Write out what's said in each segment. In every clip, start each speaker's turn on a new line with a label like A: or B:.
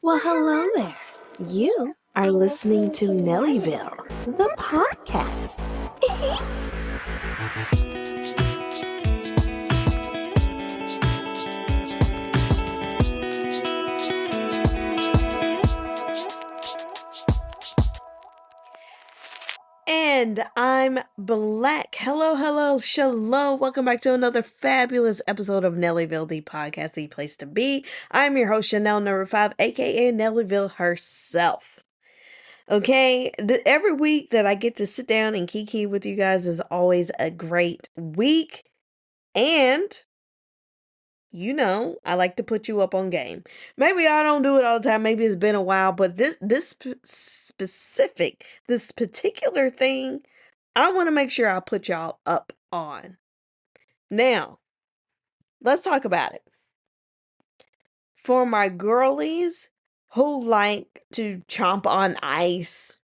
A: Well, hello there. You are listening to Nellyville, the podcast. And I'm Black. Hello, shalom. Welcome back to another fabulous episode of Nellyville, the podcast, the place to be. I'm your host, Chanel number 5, aka Nellyville herself. Okay, every week that I get to sit down and kiki with you guys is always a great week. And, I like to put you up on game. Maybe I don't do it all the time. Maybe it's been a while, but this particular thing, I want to make sure I put y'all up on. Now, let's talk about it. For my girlies who like to chomp on ice,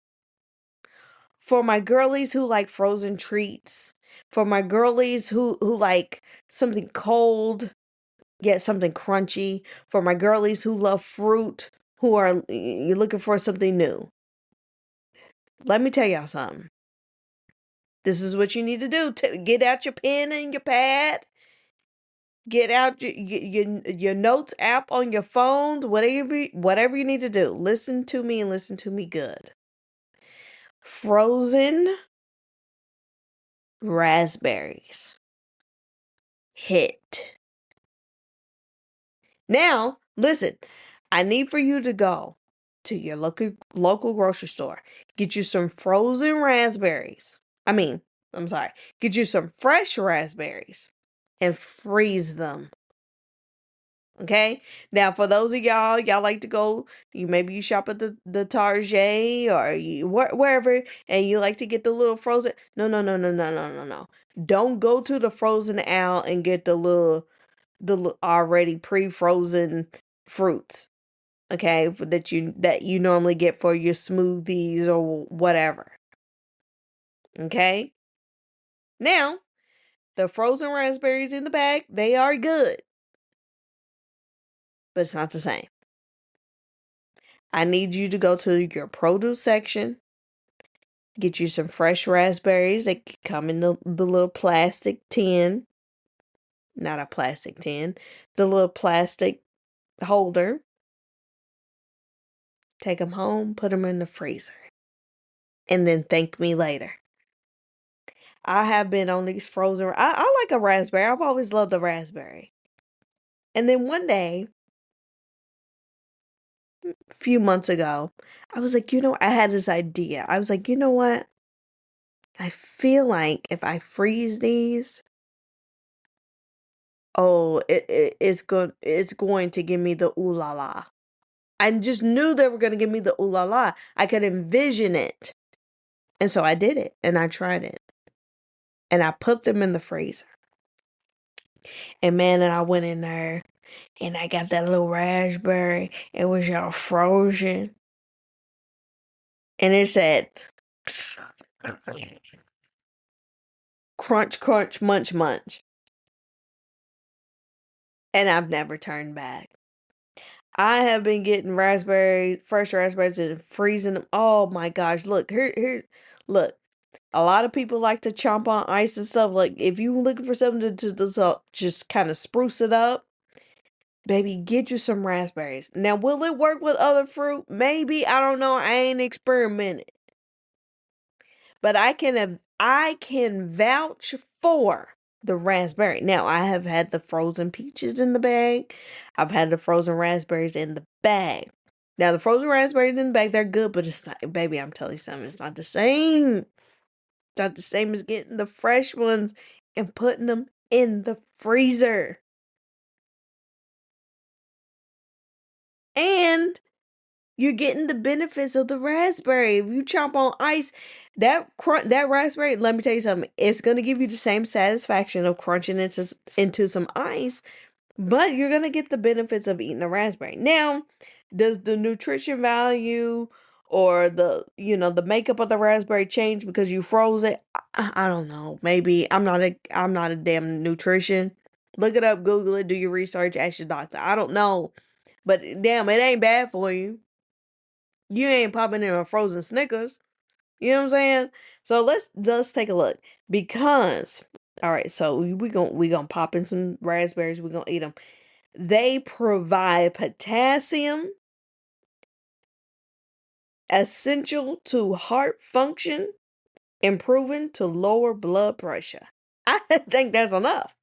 A: for my girlies who like frozen treats, for my girlies who like something cold, yet something crunchy, for my girlies who love fruit, you're looking for something new. Let me tell y'all something. This is what you need to do. Get out your pen and your pad. Get out your notes app on your phones, whatever you need to do. Listen to me and listen to me good. Frozen raspberries. Hit. Now, listen, I need for you to go to your local grocery store. Get you some frozen raspberries. Get you some fresh raspberries and freeze them. Okay? Now, for those of y'all like to go, maybe you shop at the Target or wherever, and you like to get the little frozen. No. Don't go to the frozen aisle and get the already pre-frozen fruits. Okay? That you normally get for your smoothies or whatever. Okay? Now, the frozen raspberries in the bag, they are good. But it's not the same. I need you to go to your produce section. Get you some fresh raspberries. They come in the little plastic tin. Not a plastic tin. The little plastic holder. Take them home. Put them in the freezer. And then thank me later. I have been on these frozen. I like a raspberry. I've always loved a raspberry. And then one day, a few months ago, I was like, I had this idea. I was like, you know what? I feel like if I freeze these, it's going to give me the ooh la la. I just knew they were going to give me the ooh la la. I could envision it. And so I did it and I tried it. And I put them in the freezer. And I went in there and I got that little raspberry. It was all frozen. And it said, crunch, crunch, munch, munch. And I've never turned back. I have been getting fresh raspberries and freezing them. Oh my gosh. Look, look. A lot of people like to chomp on ice and stuff. Like, if you're looking for something to just kind of spruce it up, baby, get you some raspberries. Now, will it work with other fruit? Maybe. I don't know. I ain't experimented. But I can vouch for the raspberry. Now, I have had the frozen peaches in the bag. I've had the frozen raspberries in the bag. Now, the frozen raspberries in the bag, they're good, but it's not, baby, I'm telling you something, it's not the same. It's not the same as getting the fresh ones and putting them in the freezer. And you're getting the benefits of the raspberry. If you chomp on ice, that raspberry, let me tell you something, it's going to give you the same satisfaction of crunching into some ice, but you're going to get the benefits of eating a raspberry. Now, does the nutrition value or the makeup of the raspberry change because you froze it? I don't know. Maybe I'm not a damn nutrition. Look it up, Google it, do your research, ask your doctor. I don't know. But damn, it ain't bad for you. You ain't popping in a frozen Snickers. You know what I'm saying? So let's take a look because all right, so we gonna pop in some raspberries. We're gonna eat them. They provide potassium essential to heart function, improving to lower blood pressure. I think that's enough.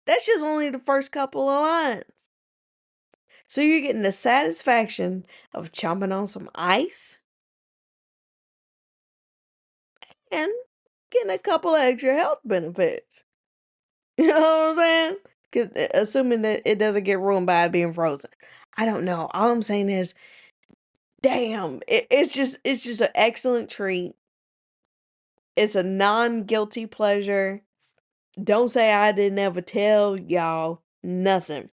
A: That's just only the first couple of lines. So you're getting the satisfaction of chomping on some ice and getting a couple of extra health benefits. You know what I'm saying? Cause assuming that it doesn't get ruined by it being frozen. I don't know. All I'm saying is, damn, it's just an excellent treat. It's a non-guilty pleasure. Don't say I didn't ever tell y'all nothing.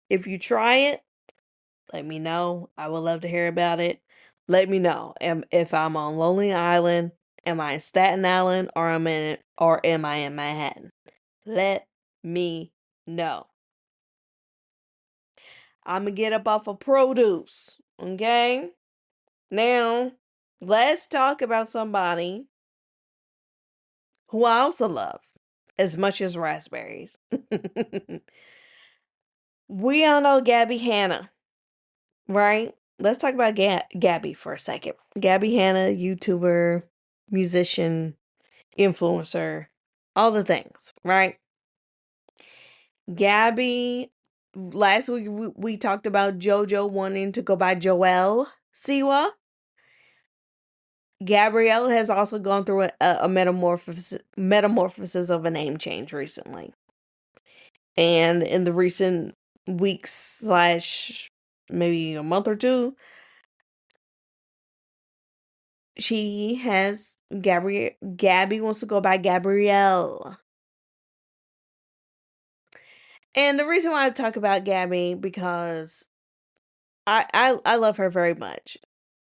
A: If you try it, let me know. I would love to hear about it. Let me know. If I'm on Lonely Island, am I in Staten Island or am I in Manhattan? Let me know. I'm gonna get up off of produce. Okay? Now, let's talk about somebody who I also love as much as raspberries. We all know Gabby Hanna, right? Let's talk about Gabby for a second. Gabby Hanna, YouTuber, musician, influencer, all the things, right? Gabby, last week we talked about JoJo wanting to go by Joelle Siwa. Gabrielle has also gone through a metamorphosis of a name change recently. And in the recent weeks slash maybe a month or two, Gabby wants to go by Gabrielle. And the reason why I talk about Gabby because I love her very much.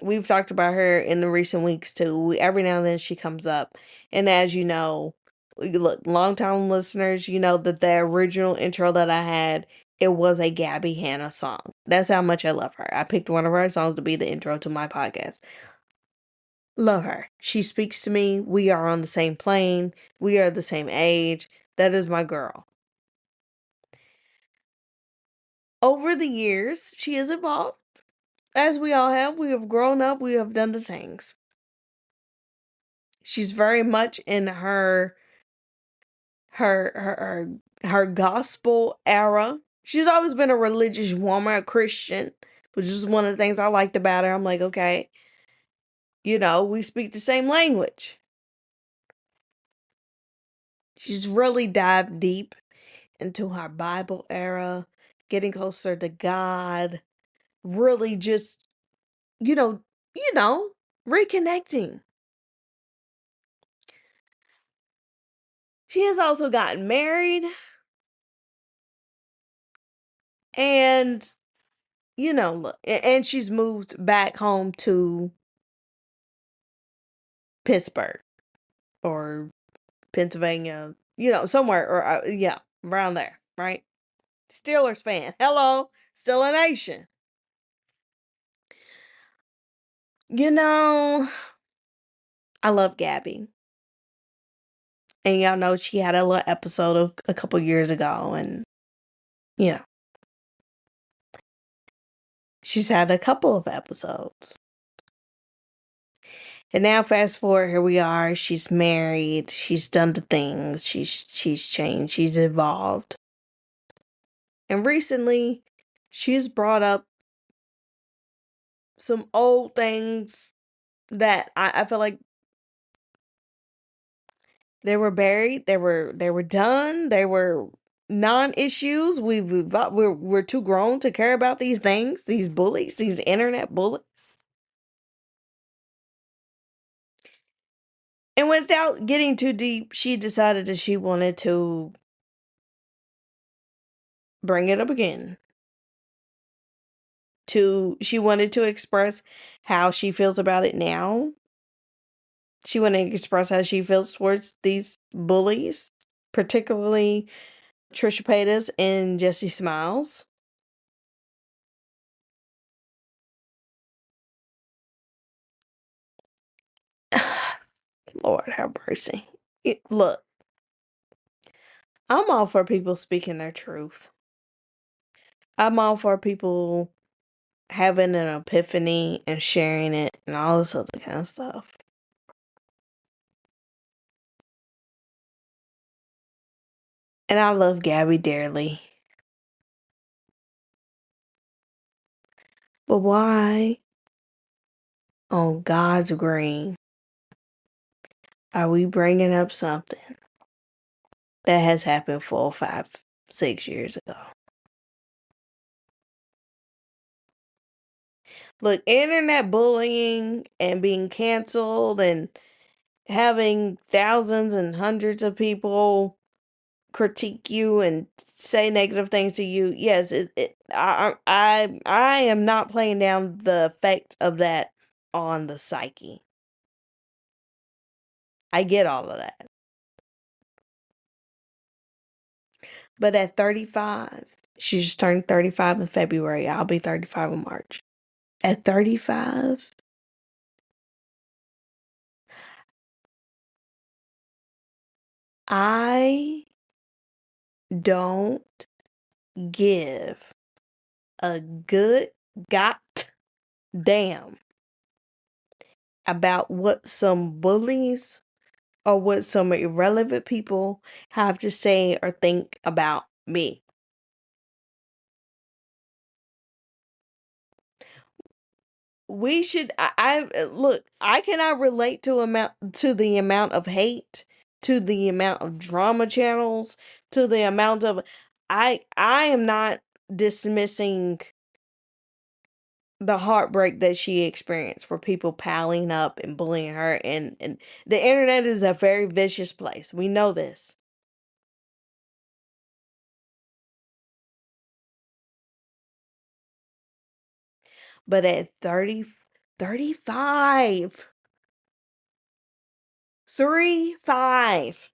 A: We've talked about her in the recent weeks too. Every now and then she comes up. And as you know, look, long-time listeners, you know that the original intro that I had, it was a Gabby Hanna song. That's how much I love her. I picked one of her songs to be the intro to my podcast. Love her. She speaks to me. We are on the same plane. We are the same age. That is my girl. Over the years, she has evolved. As we all have, we have grown up, we have done the things. She's very much in her gospel era. She's always been a religious woman, a Christian, which is one of the things I liked about her. I'm like, okay, we speak the same language. She's really dived deep into her Bible era, getting closer to God, really just, you know, reconnecting. She has also gotten married and and she's moved back home to Pittsburgh or Pennsylvania, somewhere or yeah, around there, right? Steelers fan. Hello, still a nation. You know, I love Gabby. And y'all know she had a little episode a couple years ago and you know, she's had a couple of episodes. And now fast forward, here we are. She's married. She's done the things. She's changed. She's evolved. And recently, she's brought up some old things that I feel like they were buried. They were done. They were non-issues. We're too grown to care about these things. These bullies. These internet bullies. And without getting too deep, she decided that she wanted to bring it up again. She wanted to express how she feels about it now. She wanted to express how she feels towards these bullies, particularly Trisha Paytas and Jesse Smiles. Lord have mercy. Look, I'm all for people speaking their truth. I'm all for people having an epiphany and sharing it and all this other kind of stuff. And I love Gabby dearly. But why on God's green are we bringing up something that has happened 4, 5, 6 years ago? Look, internet bullying and being canceled and having thousands and hundreds of people critique you and say negative things to you. Yes, I am not playing down the effect of that on the psyche. I get all of that. But at 35, she just turned 35 in February. I'll be 35 in March. At 35, I don't give a good got damn about what some bullies or what some irrelevant people have to say or think about me. We should I look, I cannot relate to the amount of hate, to the amount of drama channels, to the amount of I am not dismissing the heartbreak that she experienced for people piling up and bullying her, and the internet is a very vicious place. We know this. But at 30, 35, 35,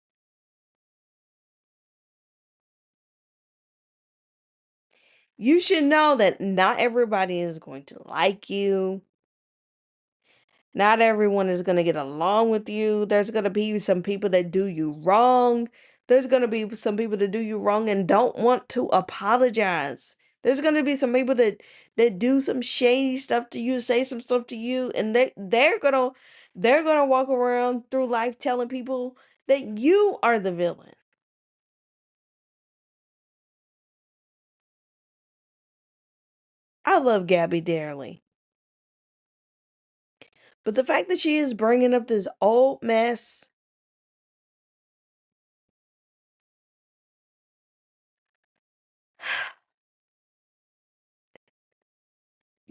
A: you should know that not everybody is going to like you. Not everyone is going to get along with you. There's going to be some people that do you wrong. There's going to be some people that do you wrong and don't want to apologize. There's going to be some people that do some shady stuff to you, say some stuff to you, and they're going to walk around through life telling people that you are the villain. I love Gabby dearly. But the fact that she is bringing up this old mess,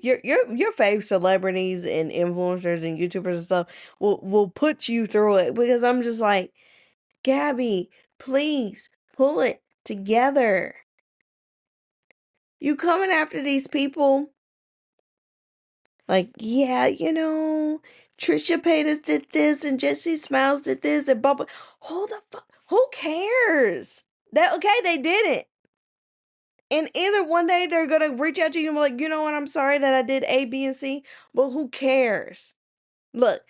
A: your fave celebrities and influencers and YouTubers and stuff will put you through it, because I'm just like, Gabby, please pull it together. You coming after these people like, yeah, Trisha Paytas did this and Jesse Smiles did this and Bubba. Hold the fuck. Who cares? That okay? They did it. And either one day they're gonna reach out to you and be like, you know what, I'm sorry that I did A, B, and C, but who cares? Look,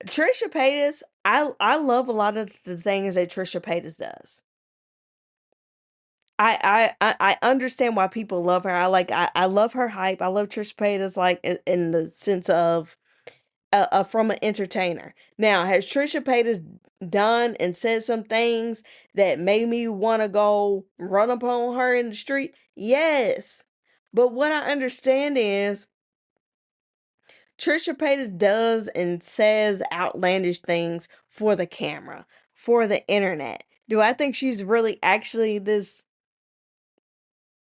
A: Trisha Paytas, I love a lot of the things that Trisha Paytas does. I understand why people love her. I love her hype. I love Trisha Paytas like in the sense of from an entertainer. Now, has Trisha Paytas done and said some things that made me want to go run upon her in the street? Yes. But what I understand is Trisha Paytas does and says outlandish things for the camera, for the internet. Do I think she's really actually this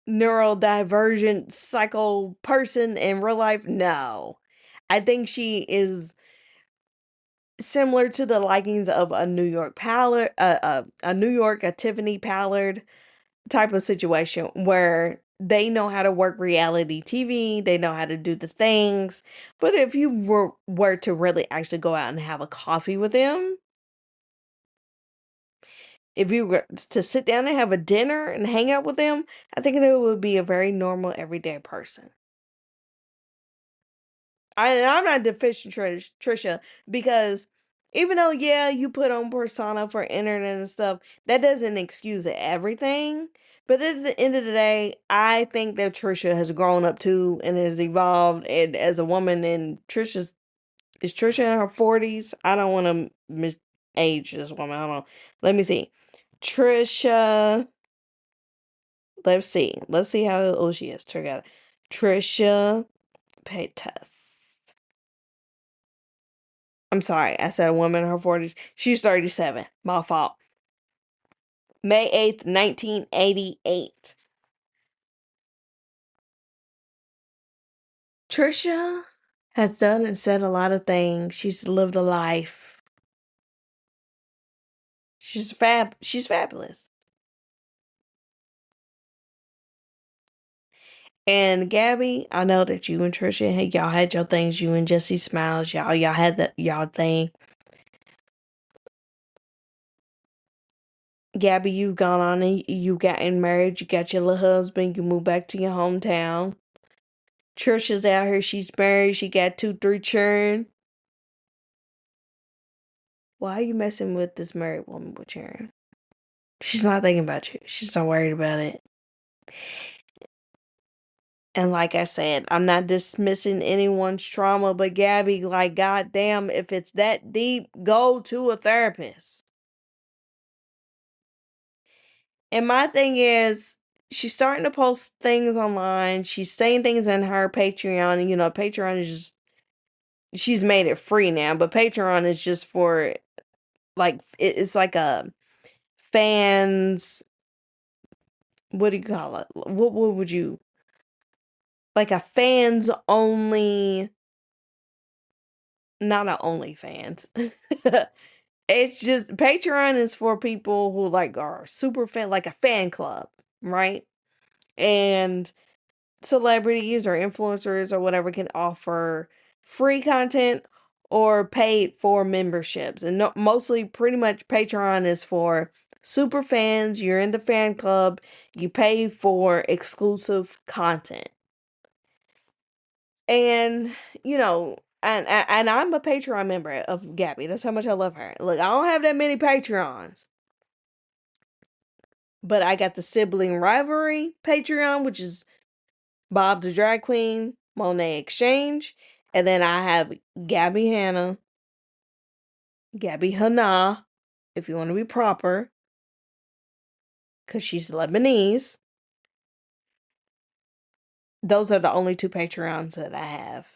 A: neurodivergent psycho person in real life? No. I think she is similar to the likings of a New York Pallard, a New York, a Tiffany Pallard type of situation where they know how to work reality TV, they know how to do the things. But if you were to really actually go out and have a coffee with them, if you were to sit down and have a dinner and hang out with them, I think it would be a very normal, everyday person. I'm not deficient Trisha because even though, yeah, you put on persona for internet and stuff, that doesn't excuse everything. But at the end of the day, I think that Trisha has grown up too and has evolved and as a woman. And is Trisha in her 40s? I don't want to age this woman. I don't know. Let me see. Trisha. Let's see. Let's see how old she is. Together. Trisha Paytas. I'm sorry. I said a woman in her 40s. She's 37. My fault. May 8th, 1988. Trisha has done and said a lot of things. She's lived a life. She's fabulous. And Gabby, I know that you and Trisha, hey, y'all had your things. You and Jesse Smiles, y'all had that y'all thing. Gabby, you've gone on and you gotten married. You got your little husband. You moved back to your hometown. Trisha's out here. She's married. She got 2, 3 children. Why are you messing with this married woman with children? She's not thinking about you. She's not worried about it. And like I said, I'm not dismissing anyone's trauma, but Gabby, like, goddamn, if it's that deep, go to a therapist. And my thing is, she's starting to post things online. She's saying things in her Patreon. And, Patreon is just, she's made it free now, but Patreon is just for, like, it's like a fans, what do you call it? What would you, like a fans only, not a OnlyFans. It's just Patreon is for people who like are super fan, like a fan club, right? And celebrities or influencers or whatever can offer free content or paid for memberships. And no, mostly, pretty much, Patreon is for super fans. You're in the fan club, you pay for exclusive content. And, and I'm a Patreon member of Gabby. That's how much I love her. Look, I don't have that many Patreons. But I got the sibling rivalry Patreon, which is Bob the Drag Queen, Monet Exchange. And then I have Gabby Hanna, Gabby Hana, if you want to be proper, because she's Lebanese. Those are the only 2 Patreons that I have.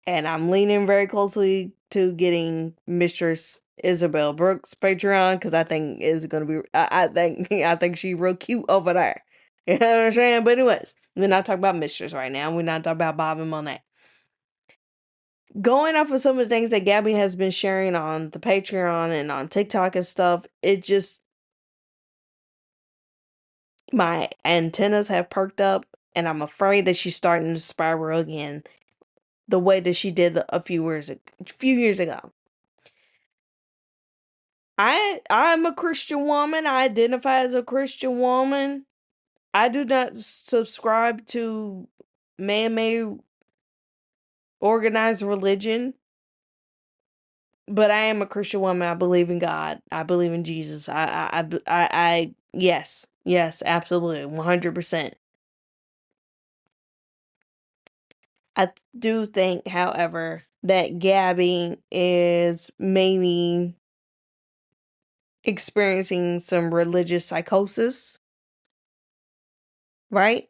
A: And I'm leaning very closely to getting Mistress Isabel Brooks Patreon because I think is gonna be. I think she's real cute over there. You know what I'm saying? But anyways, we're not talking about Mistress right now. We're not talking about Bob and Monet. Going off of some of the things that Gabby has been sharing on the Patreon and on TikTok and stuff, it just my antennas have perked up, and I'm afraid that she's starting to spiral again, the way that she did a few years ago. I'm a Christian woman. I identify as a Christian woman. I do not subscribe to man-made organized religion, but I am a Christian woman. I believe in God. I believe in Jesus. Yes, yes, absolutely, 100%. I do think, however, that Gabby is maybe experiencing some religious psychosis, right?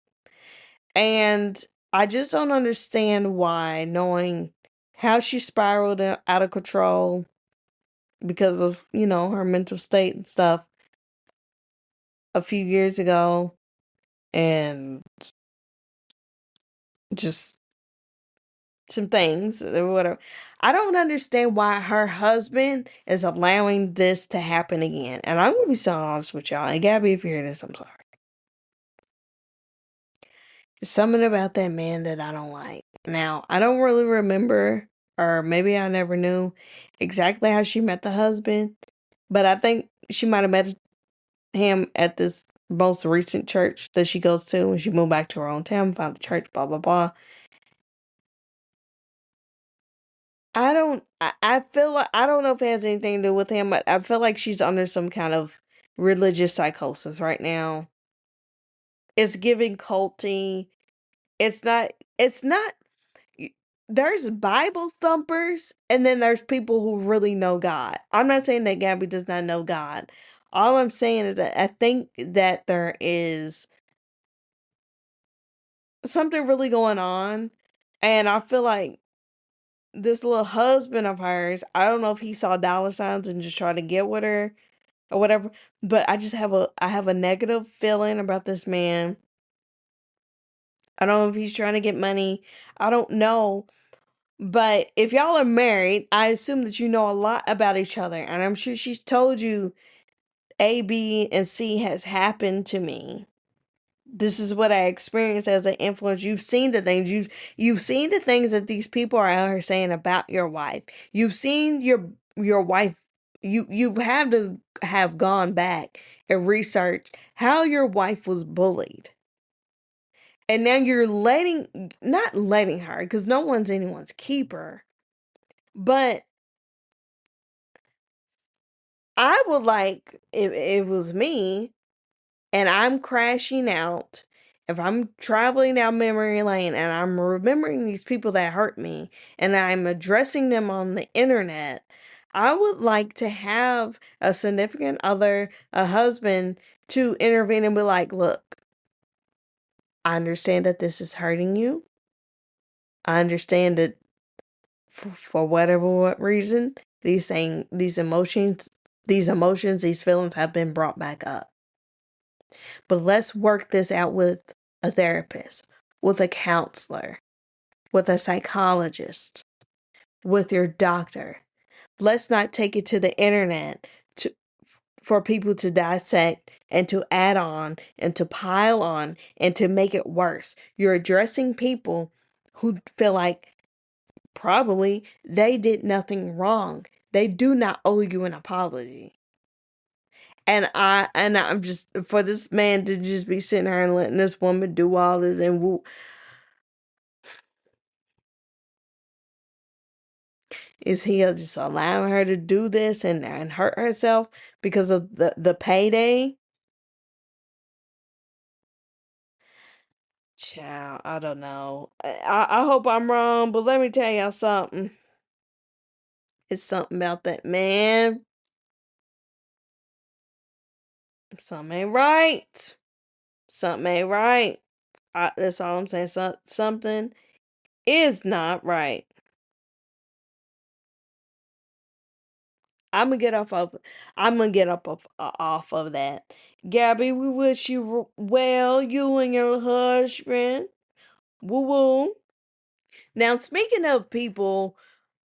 A: And I just don't understand why, knowing how she spiraled out of control because of, her mental state and stuff a few years ago, and just some things or whatever. I don't understand why her husband is allowing this to happen again. And I'm gonna be so honest with y'all. And Gabby, if you hear this, I'm sorry. There's something about that man that I don't like. Now, I don't really remember, or maybe I never knew exactly how she met the husband, but I think she might have met him at this most recent church that she goes to when she moved back to her own town, found a church, blah, blah, blah. I feel like I don't know if it has anything to do with him, but I feel like she's under some kind of religious psychosis right now. It's giving culty. It's not y- there's Bible thumpers and then there's people who really know God. I'm not saying that Gabby does not know God. All I'm saying is that I think that there is something really going on, and I feel like this little husband of hers, I don't know if he saw dollar signs and just tried to get with her or whatever, but I have a negative feeling about this man. I don't know if he's trying to get money. I don't know. But if y'all are married, I assume that you know a lot about each other. And I'm sure she's told you A, B, and C has happened to me. This is what I experienced as an influence. You've seen the things you've seen the things that these people are out here saying about your wife. You've seen your wife. You've had to have gone back and researched how your wife was bullied. And now you're not letting her, because no one's anyone's keeper. But I would like, if it was me and I'm crashing out, if I'm traveling down memory lane and I'm remembering these people that hurt me and I'm addressing them on the internet, I would like to have a significant other, a husband, to intervene and be like, look, I understand that this is hurting you. I understand that for whatever what reason, these feelings have been brought back up. But let's work this out with a therapist, with a counselor, with a psychologist, with your doctor. Let's not take it to the internet to for people to dissect and to add on and to pile on and to make it worse. You're addressing people who feel like probably they did nothing wrong. They do not owe you an apology. And I'm just, for this man to just be sitting here and letting this woman do all this and woo, is he just allowing her to do this and hurt herself because of the payday? Child, I don't know. I hope I'm wrong, but let me tell y'all something. It's something about that man. Something ain't right. Something ain't right. That's all I'm saying. Something is not right. I'm gonna get off of I'm gonna get up off of that. Gabby, we wish you well, you and your husband. Woo woo. Now, speaking of people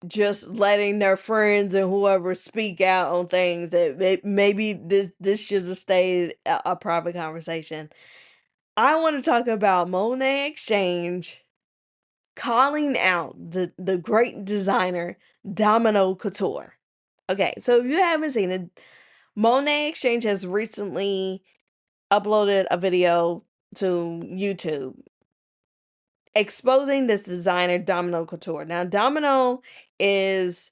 A: just letting their friends and whoever speak out on things that maybe this should have stayed a private conversation. I want to talk about Monet Exchange calling out the great designer Domino Couture. Okay, so if you haven't seen it, Monet Exchange has recently uploaded a video to YouTube exposing this designer Domino Couture. Now, Domino is,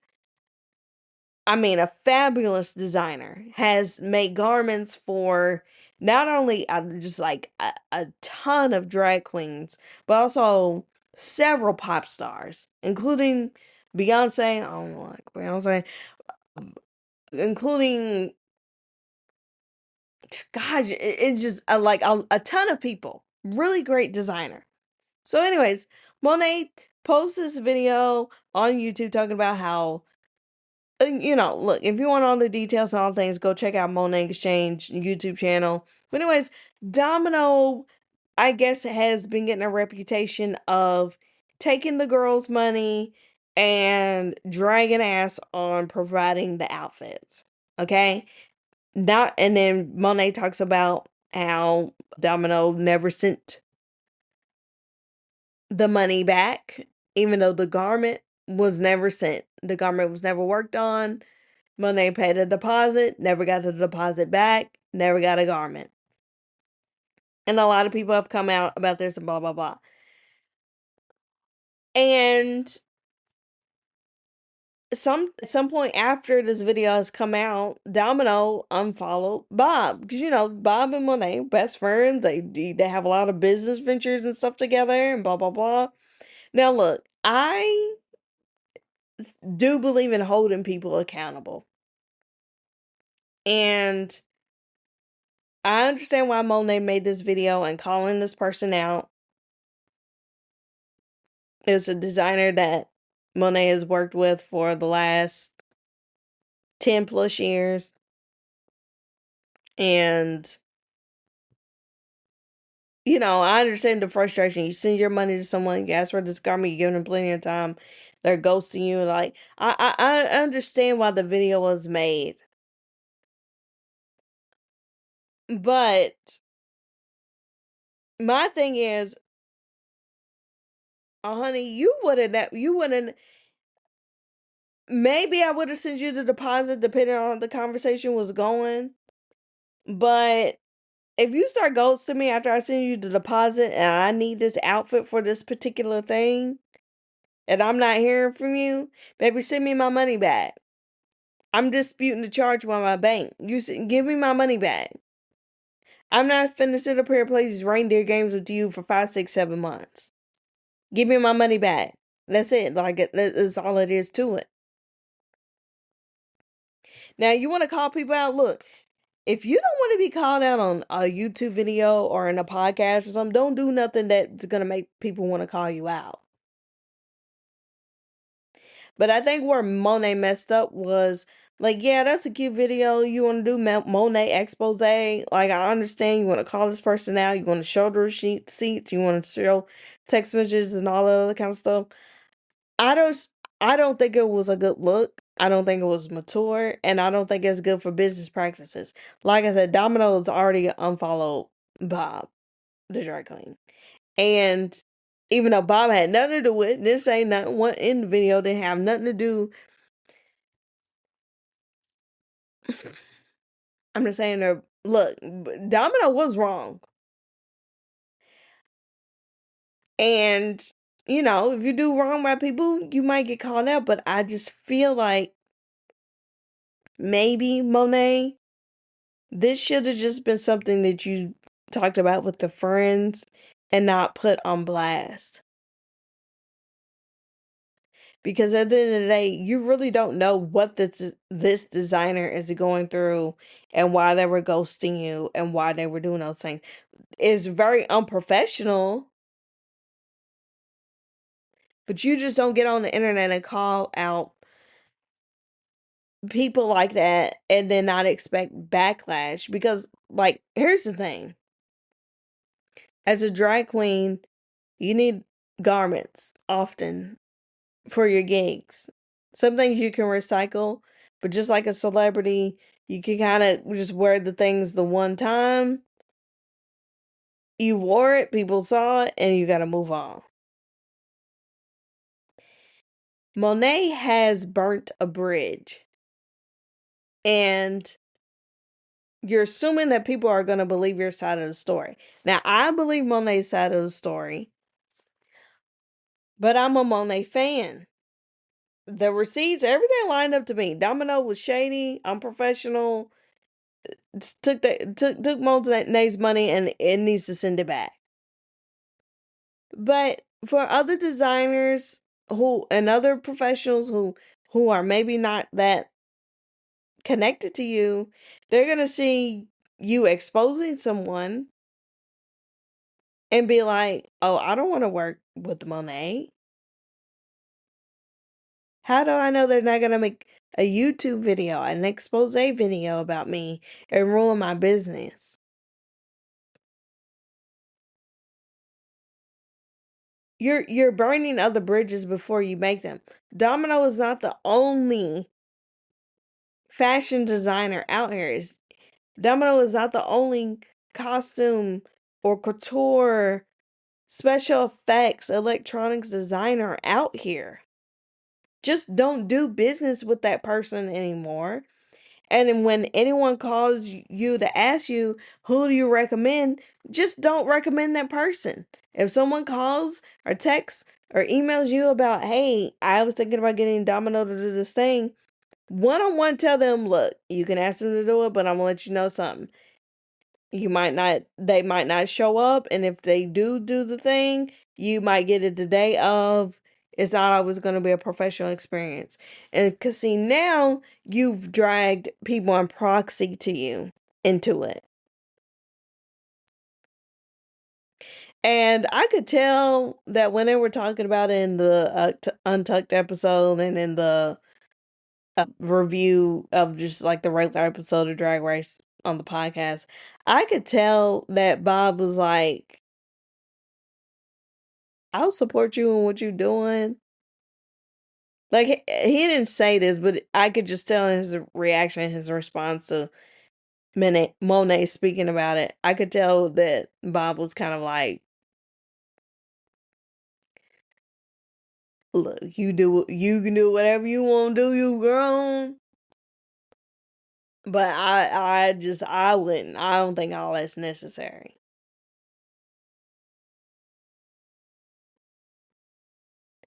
A: I mean, a fabulous designer. Has made garments for not only just like a ton of drag queens, but also several pop stars, including Beyonce. I don't like Beyonce, including God, it's just like a ton of people. Really great designer. So, anyways, Monet posts this video on YouTube talking about how, look, if you want all the details and all things, go check out Monet Exchange YouTube channel. But, anyways, Domino, I guess, has been getting a reputation of taking the girls' money and dragging ass on providing the outfits. Okay? Not, and then Monet talks about how Domino never sent the money back, even though the garment was never sent. The garment was never worked on. Monet paid a deposit, never got the deposit back, never got a garment. And a lot of people have come out about this and blah blah blah. And at some point after this video has come out, Domino unfollowed Bob because Bob and Monet best friends. They have a lot of business ventures and stuff together and blah blah blah. Now look, I do believe in holding people accountable, and I understand why Monet made this video and calling this person out. It's a designer that Monet has worked with for the last 10 plus years. And, I understand the frustration. You send your money to someone, you ask for this garment, you give them plenty of time, they're ghosting you. Like, I understand why the video was made. But my thing is, honey, you wouldn't, maybe I would have sent you the deposit depending on how the conversation was going. But if you start ghosting me after I send you the deposit and I need this outfit for this particular thing and I'm not hearing from you, baby, send me my money back. I'm disputing the charge with my bank. Give me my money back. I'm not finna sit up here and play these reindeer games with you for 5, 6, 7 months. Give me my money back. That's it. Like, that's all it is to it. Now, you want to call people out? Look, if you don't want to be called out on a YouTube video or in a podcast or something, don't do nothing that's going to make people want to call you out. But I think where Monet messed up was, like, yeah, that's a cute video. You want to do Monet expose. Like, I understand you want to call this person out. You want to show the receipts. You want to show text messages and all that other kind of stuff. I don't, I don't think it was a good look. I don't think it was mature. And I don't think it's good for business practices. Like I said, Domino's already unfollowed Bob, the drag queen. And even though Bob had nothing to do with it, didn't say nothing, one in the video didn't have nothing to do. I'm just saying, look, Domino was wrong. And, if you do wrong by people, you might get called out. But I just feel like maybe, Monet, this should have just been something that you talked about with the friends and not put on blast. Because at the end of the day, you really don't know what this designer is going through and why they were ghosting you and why they were doing those things. It's very unprofessional, but you just don't get on the internet and call out people like that and then not expect backlash. Because, like, here's the thing. As a drag queen, you need garments often for your gigs. Some things you can recycle, but just like a celebrity, you can kind of just wear the things the one time. You wore it, people saw it, and you got to move on. Monet has burnt a bridge. And you're assuming that people are going to believe your side of the story. Now, I believe Monet's side of the story, but I'm a Monet fan. The receipts, everything lined up to me. Domino was shady, unprofessional. Took Monet's money and it needs to send it back. But for other designers and other professionals who are maybe not that connected to you, they're gonna see you exposing someone and be like, "Oh, I don't want to work with Monet." How do I know they're not gonna make a YouTube video, an expose video about me and ruin my business? You're burning other bridges before you make them. Domino is not the only fashion designer out here. Domino is not the only costume or couture, special effects, electronics designer out here. Just don't do business with that person anymore. And then when anyone calls you to ask you, who do you recommend? Just don't recommend that person. If someone calls or texts or emails you about, hey, I was thinking about getting Domino to do this thing, one on one tell them, look, you can ask them to do it, but I'm gonna let you know something. They might not show up, and if they do the thing, you might get it the day of. It's not always going to be a professional experience. And because see, now you've dragged people on proxy to you into it. And I could tell that when they were talking about it in the Untucked episode and in the review of just like the regular episode of Drag Race on the podcast, I could tell that Bob was like, I'll support you in what you're doing. Like, he didn't say this, but I could just tell in his reaction, his response to Monet speaking about it. I could tell that Bob was kind of like, look, you can do whatever you want to do, you grown. But I wouldn't. I don't think all that's necessary.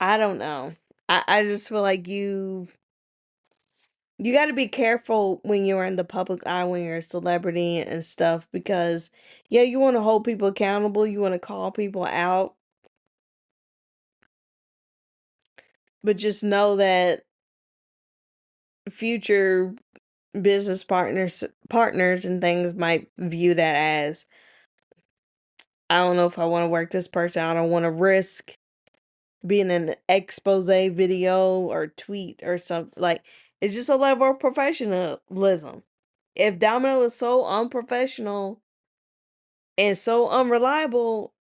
A: I don't know. I just feel like you got to be careful when you're in the public eye, when you're a celebrity and stuff, because yeah, you want to hold people accountable, you want to call people out, but just know that future business partners and things might view that as, I don't know if I want to work this person. I don't want to risk being an expose video or tweet or something. Like, it's just a level of professionalism. If Domino is so unprofessional and so unreliable,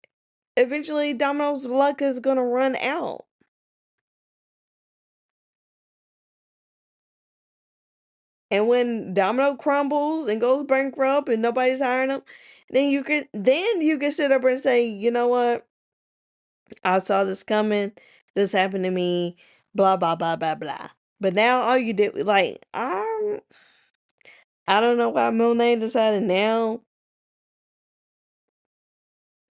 A: eventually Domino's luck is gonna run out. And when Domino crumbles and goes bankrupt and nobody's hiring him, then you can sit up and say, you know what? I saw this coming. This happened to me. Blah blah blah blah blah. But now all you did, like, I don't know why Monet decided now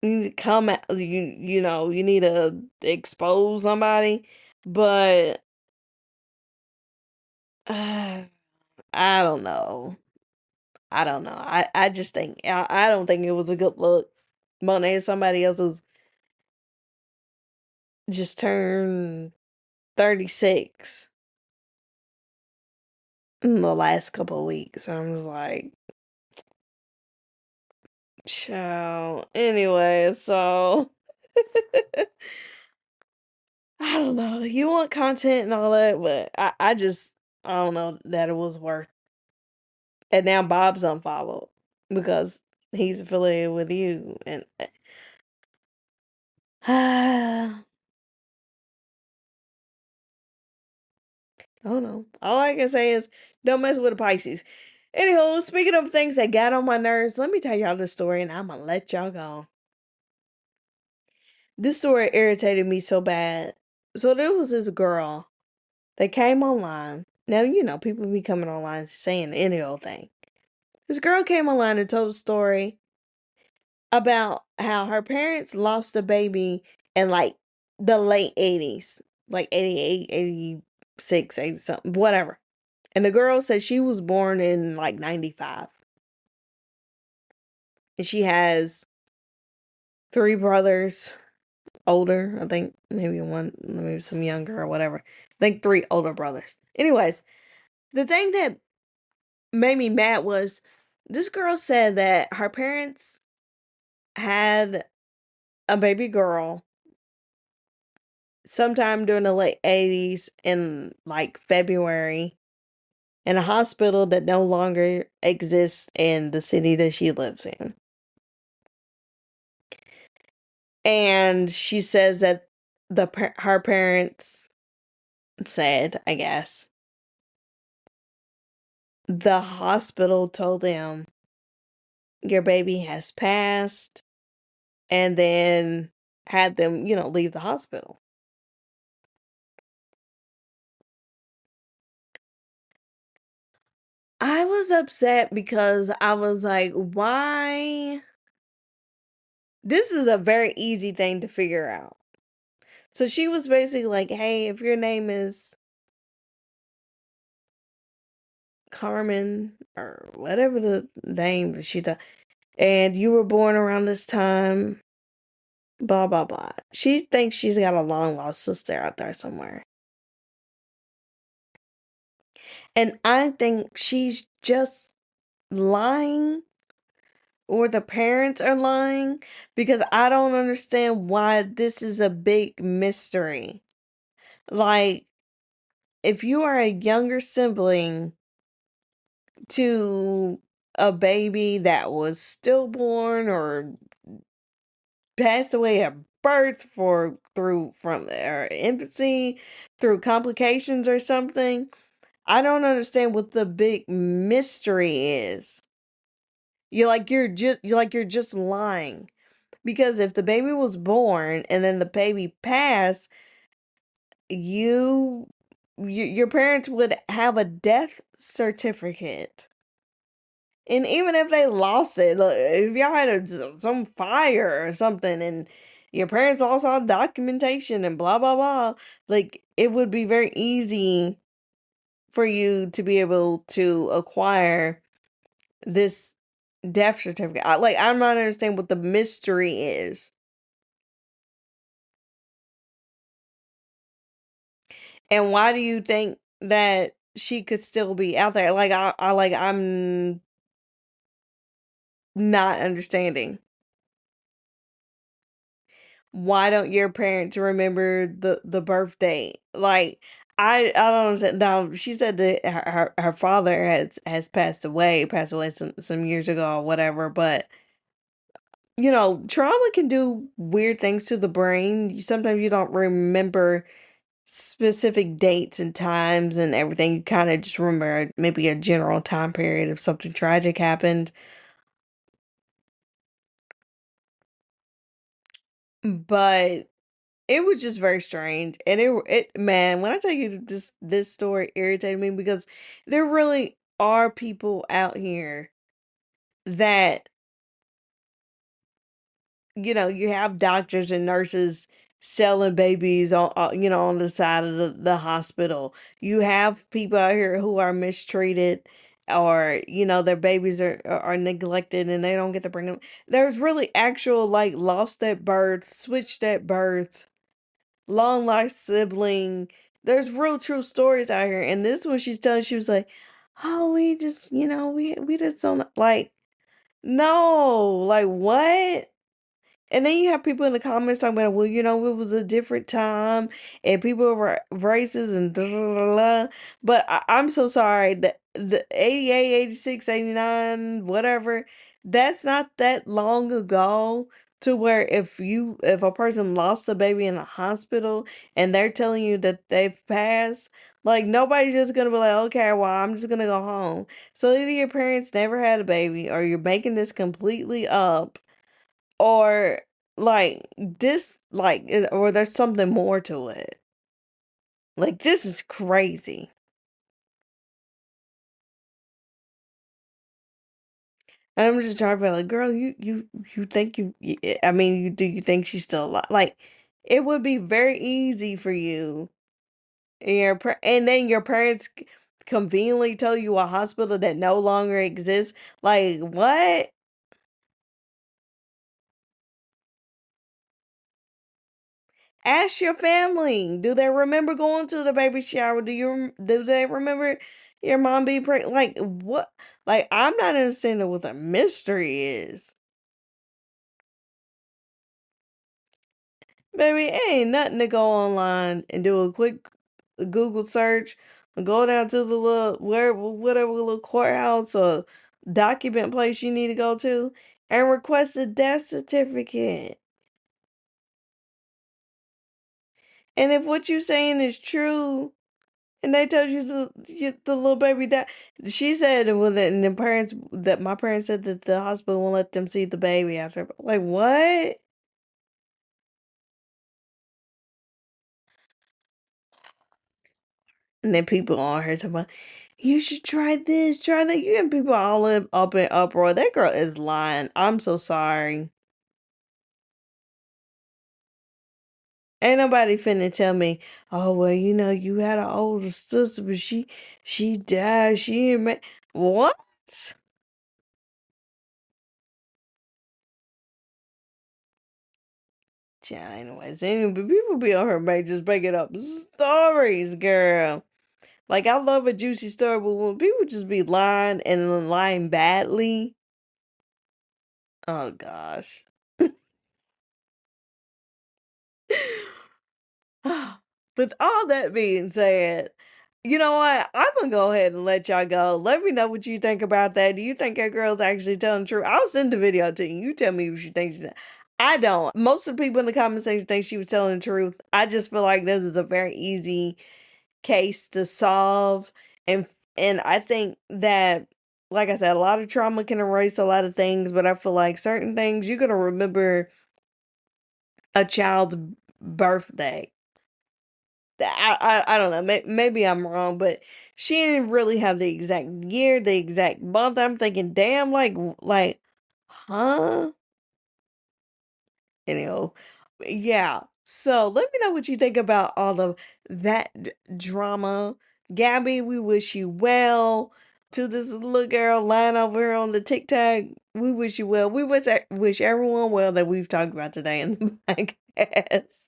A: you need to come out. You need to expose somebody, but I don't know. I don't know. I just think I don't think it was a good look. Monet is somebody else who's just turned 36 in the last couple of weeks. I'm just like, child. Anyway, so I don't know. You want content and all that, but I don't know that it was worth. And now Bob's unfollowed because he's affiliated with you, and I don't know. All I can say is don't mess with the Pisces. Anywho, speaking of things that got on my nerves, let me tell y'all this story, and I'm gonna let y'all go. This story irritated me so bad. So there was this girl that came online. Now, people be coming online saying any old thing. This girl came online and told a story about how her parents lost a baby in like the late 80s, like 88, 86, 80 something, whatever. And the girl said she was born in like 95. And she has three brothers, older, I think, maybe one, maybe some younger or whatever. I think three older brothers. Anyways, the thing that made me mad was this girl said that her parents had a baby girl sometime during the late 80s in like February in a hospital that no longer exists in the city that she lives in. And she says that her parents said, I guess, the hospital told them your baby has passed and then had them, leave the hospital. I was upset because I was like, why This is a very easy thing to figure out. So she was basically like, hey, if your name is Carmen or whatever the name that she thought, and you were born around this time, blah, blah, blah. She thinks she's got a long lost sister out there somewhere. And I think she's just lying or the parents are lying because I don't understand why this is a big mystery. Like, if you are a younger sibling to a baby that was stillborn or passed away at birth for through from their infancy through complications or something, I don't understand what the big mystery is. You're just lying. Because if the baby was born and then the baby passed, you, your parents would have a death certificate. And even if they lost it, look, if y'all had some fire or something and your parents lost all documentation and blah, blah, blah, like it would be very easy for you to be able to acquire this death certificate. I'm not understanding what the mystery is. And why do you think that she could still be out there? I'm not understanding. Why don't your parents remember the birth date? I don't understand. Now she said that her father has passed away some years ago or whatever. But trauma can do weird things to the brain. Sometimes you don't remember specific dates and times and everything. You kind of just remember maybe a general time period if something tragic happened. But it was just very strange, and it man, when I tell you this story irritated me because there really are people out here that you have doctors and nurses selling babies on the side of the hospital. You have people out here who are mistreated or their babies are neglected and they don't get to bring them. There's really actual like lost at birth, switched at birth, long lost sibling. There's real true stories out here. And this one she's telling, she was like, oh, we just, we just don't like, no, like what? And then you have people in the comments talking about, well, it was a different time and people were racist and da da da da. But I'm so sorry. The 88, 86, 89, whatever, that's not that long ago to where if a person lost a baby in a hospital and they're telling you that they've passed, like nobody's just gonna be like, okay, well, I'm just gonna go home. So either your parents never had a baby or you're making this completely up or or there's something more to it. Like this is crazy. And I'm just trying to feel like, girl, you think I mean, you think she's still alive? Like, it would be very easy for you, and then your parents conveniently tell you a hospital that no longer exists. Like, what? Ask your family. Do they remember going to the baby shower? Do they remember your mom being pregnant? Like what? Like I'm not understanding what the mystery is. Baby, it ain't nothing to go online and do a quick Google search, go down to the little whatever little courthouse or document place you need to go to and request a death certificate. And if what you're saying is true, and they told you the little baby died. She said, well, and the parents that my parents said that the hospital won't let them see the baby after. Like what? And then people on her talking about, you should try this, try that. You have people all up in uproar. That girl is lying. I'm so sorry. Ain't nobody finna tell me, oh well, you had an older sister, but she died. She ain't what? Yeah, anyways, but people be on her make just making up stories, girl. Like I love a juicy story, but when people just be lying and lying badly, oh gosh. With all that being said, you know what? I'm gonna go ahead and let y'all go. Let me know what you think about that. Do you think that girl's actually telling the truth? I'll send the video to you. You tell me if you think she's. I don't. Most of the people in the comment section think she was telling the truth. I just feel like this is a very easy case to solve, and I think that, like I said, a lot of trauma can erase a lot of things, but I feel like certain things you're gonna remember a child's birthday. I don't know. Maybe I'm wrong, but she didn't really have the exact year, the exact month. I'm thinking, damn, huh? Anyhow, yeah. So let me know what you think about all of that drama. Gabby, we wish you well. To this little girl lying over here on the TikTok, we wish you well. We wish everyone well that we've talked about today in the podcast.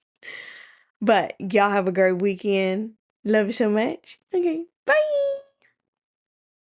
A: But y'all have a great weekend. Love you so much. Okay, bye.